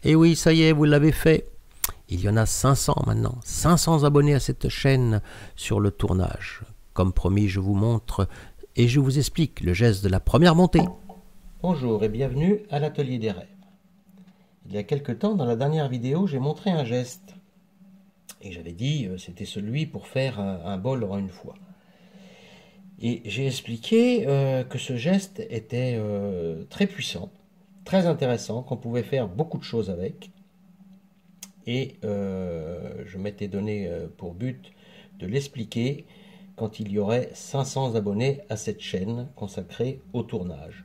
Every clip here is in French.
Et oui, ça y est, vous l'avez fait. Il y en a 500 maintenant, 500 abonnés à cette chaîne sur le tournage. Comme promis, je vous montre et je vous explique le geste de la première montée. Bonjour et bienvenue à l'Atelier des Rêves. Il y a quelque temps, dans la dernière vidéo, j'ai montré un geste. Et j'avais dit c'était celui pour faire un bol en une fois. Et j'ai expliqué que ce geste était très puissant, très intéressant, qu'on pouvait faire beaucoup de choses avec. Et je m'étais donné pour but de l'expliquer quand il y aurait 500 abonnés à cette chaîne consacrée au tournage.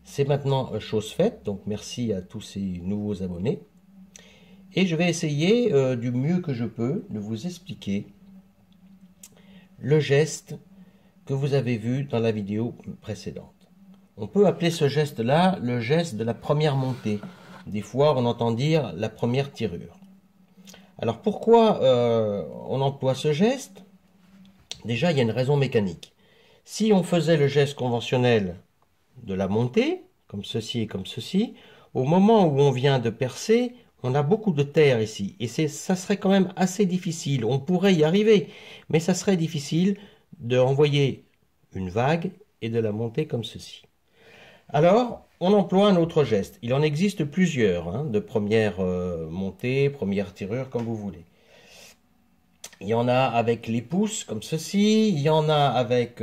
C'est maintenant chose faite, donc merci à tous ces nouveaux abonnés. Et je vais essayer du mieux que je peux de vous expliquer le geste que vous avez vu dans la vidéo précédente. On peut appeler ce geste-là le geste de la première montée. Des fois, on entend dire la première tirure. Alors pourquoi on emploie ce geste? Déjà, il y a une raison mécanique. Si on faisait le geste conventionnel de la montée, comme ceci et comme ceci, au moment où on vient de percer, on a beaucoup de terre ici. Et ça serait quand même assez difficile. On pourrait y arriver, mais ça serait difficile de envoyer une vague et de la monter comme ceci. Alors, on emploie un autre geste. Il en existe plusieurs, de première montée, première tirure, comme vous voulez. Il y en a avec les pouces, comme ceci. Il y en a avec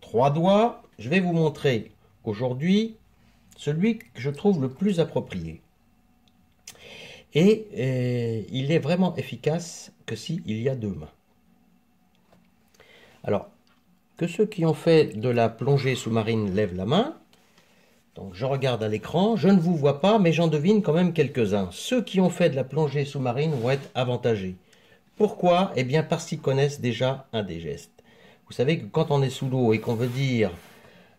3 doigts. Je vais vous montrer aujourd'hui celui que je trouve le plus approprié. Et il est vraiment efficace que s'il y a 2 mains. Alors, que ceux qui ont fait de la plongée sous-marine lèvent la main. Donc je regarde à l'écran, je ne vous vois pas, mais j'en devine quand même quelques-uns. Ceux qui ont fait de la plongée sous-marine vont être avantagés. Pourquoi? Eh bien parce qu'ils connaissent déjà un des gestes. Vous savez que quand on est sous l'eau et qu'on veut dire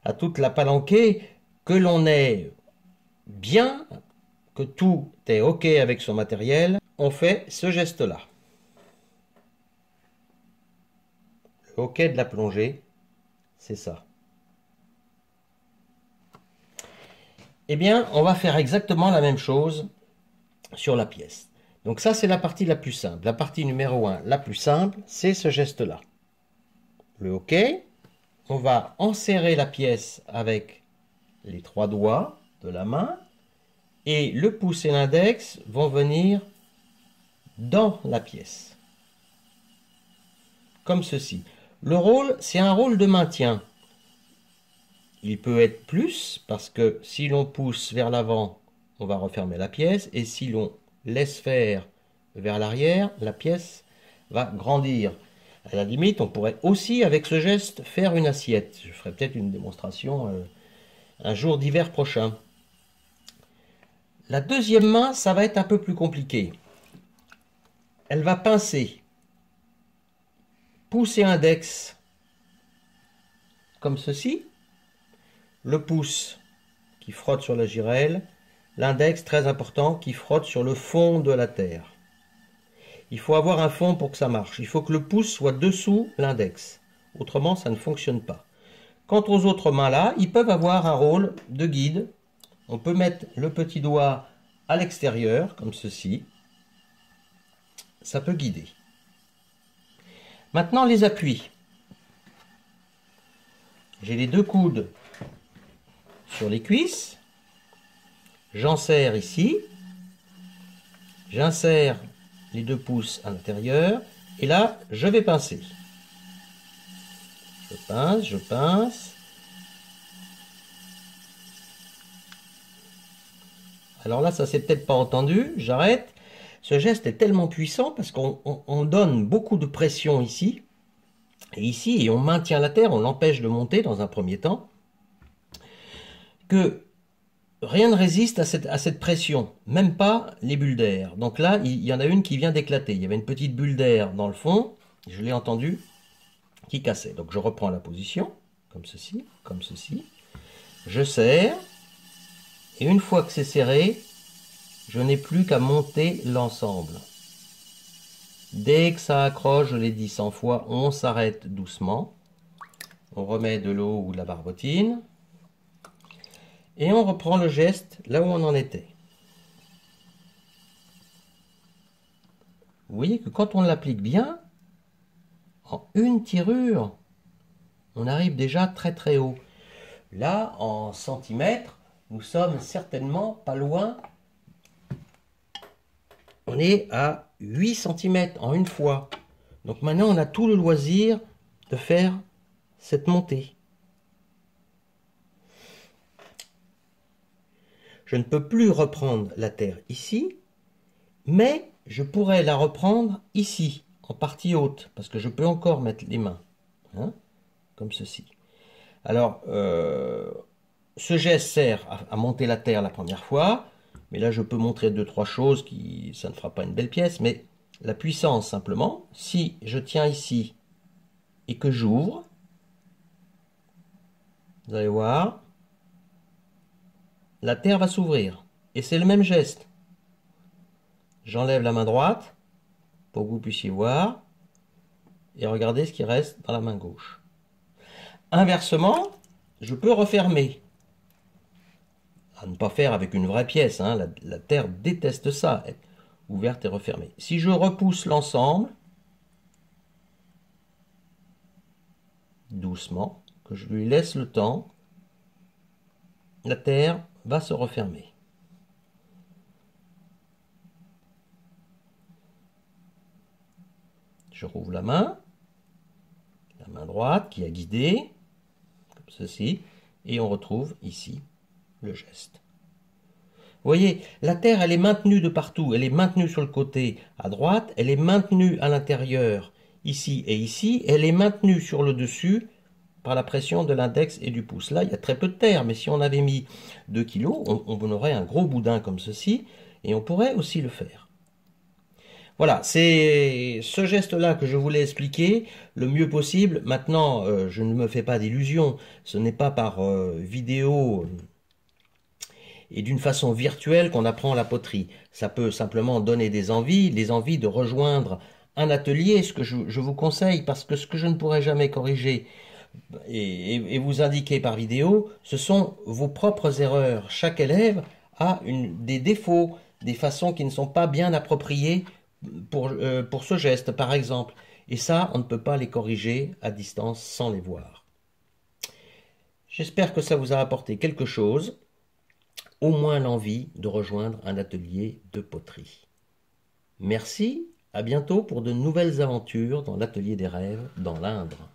à toute la palanquée que l'on est bien, que tout est OK avec son matériel, on fait ce geste-là. Le OK de la plongée, c'est ça. Eh bien, on va faire exactement la même chose sur la pièce. Donc ça, c'est la partie la plus simple. La partie numéro 1, la plus simple, c'est ce geste-là. Le OK. On va enserrer la pièce avec les 3 doigts de la main. Et le pouce et l'index vont venir dans la pièce. Comme ceci. Le rôle, c'est un rôle de maintien. Il peut être plus, parce que si l'on pousse vers l'avant, on va refermer la pièce. Et si l'on laisse faire vers l'arrière, la pièce va grandir. À la limite, on pourrait aussi, avec ce geste, faire une assiette. Je ferai peut-être une démonstration un jour d'hiver prochain. La deuxième main, ça va être un peu plus compliqué. Elle va pincer. Pouce et index, comme ceci. Le pouce qui frotte sur la girelle. L'index, très important, qui frotte sur le fond de la terre. Il faut avoir un fond pour que ça marche. Il faut que le pouce soit dessous l'index. Autrement, ça ne fonctionne pas. Quant aux autres mains là, ils peuvent avoir un rôle de guide. On peut mettre le petit doigt à l'extérieur, comme ceci. Ça peut guider. Maintenant, les appuis. J'ai les 2 coudes sur les cuisses. J'enserre ici. J'insère les 2 pouces à l'intérieur. Et là, je vais pincer. Je pince, je pince. Alors là, ça s'est peut-être pas entendu. J'arrête. Ce geste est tellement puissant parce qu'on donne beaucoup de pression ici. Et ici, et on maintient la terre, on l'empêche de monter dans un premier temps. Que rien ne résiste à cette pression, même pas les bulles d'air. Donc là, il y en a une qui vient d'éclater. Il y avait une petite bulle d'air dans le fond, je l'ai entendu, qui cassait. Donc je reprends la position, comme ceci, comme ceci. Je serre, et une fois que c'est serré, je n'ai plus qu'à monter l'ensemble. Dès que ça accroche, je l'ai dit 100 fois, on s'arrête doucement. On remet de l'eau ou de la barbotine. Et on reprend le geste là où on en était. vous voyez que quand on l'applique bien, en une tirure, on arrive déjà très très haut. Là, en centimètres, nous sommes certainement pas loin. On est à 8 cm en une fois. Donc maintenant, on a tout le loisir de faire cette montée. Je ne peux plus reprendre la terre ici, mais je pourrais la reprendre ici, en partie haute, parce que je peux encore mettre les mains, hein, comme ceci. Alors, ce geste sert à monter la terre la première fois, mais là je peux montrer 2-3 choses, ça ne fera pas une belle pièce, mais la puissance simplement, si je tiens ici et que j'ouvre, vous allez voir, la terre va s'ouvrir. Et c'est le même geste. J'enlève la main droite pour que vous puissiez voir. Et regardez ce qui reste dans la main gauche. Inversement, je peux refermer. À ne pas faire avec une vraie pièce. Hein. La terre déteste ça, être ouverte et refermée. Si je repousse l'ensemble, doucement, que je lui laisse le temps, la terre va se refermer. Je rouvre la main droite qui a guidé, comme ceci, et on retrouve ici le geste. Vous voyez, la terre, elle est maintenue de partout, elle est maintenue sur le côté à droite, elle est maintenue à l'intérieur, ici et ici, elle est maintenue sur le dessus par la pression de l'index et du pouce. Là, il y a très peu de terre, mais si on avait mis 2 kg, on aurait un gros boudin comme ceci, et on pourrait aussi le faire. Voilà, c'est ce geste-là que je voulais expliquer le mieux possible. Maintenant, je ne me fais pas d'illusions, ce n'est pas par vidéo et d'une façon virtuelle qu'on apprend la poterie. Ça peut simplement donner des envies, les envies de rejoindre un atelier, ce que je vous conseille, parce que ce que je ne pourrai jamais corriger et vous indiquer par vidéo, ce sont vos propres erreurs. Chaque élève a des défauts, des façons qui ne sont pas bien appropriées pour ce geste, par exemple. Et ça, on ne peut pas les corriger à distance sans les voir. J'espère que ça vous a apporté quelque chose, au moins l'envie de rejoindre un atelier de poterie. Merci, à bientôt pour de nouvelles aventures dans l'atelier des rêves dans l'Indre.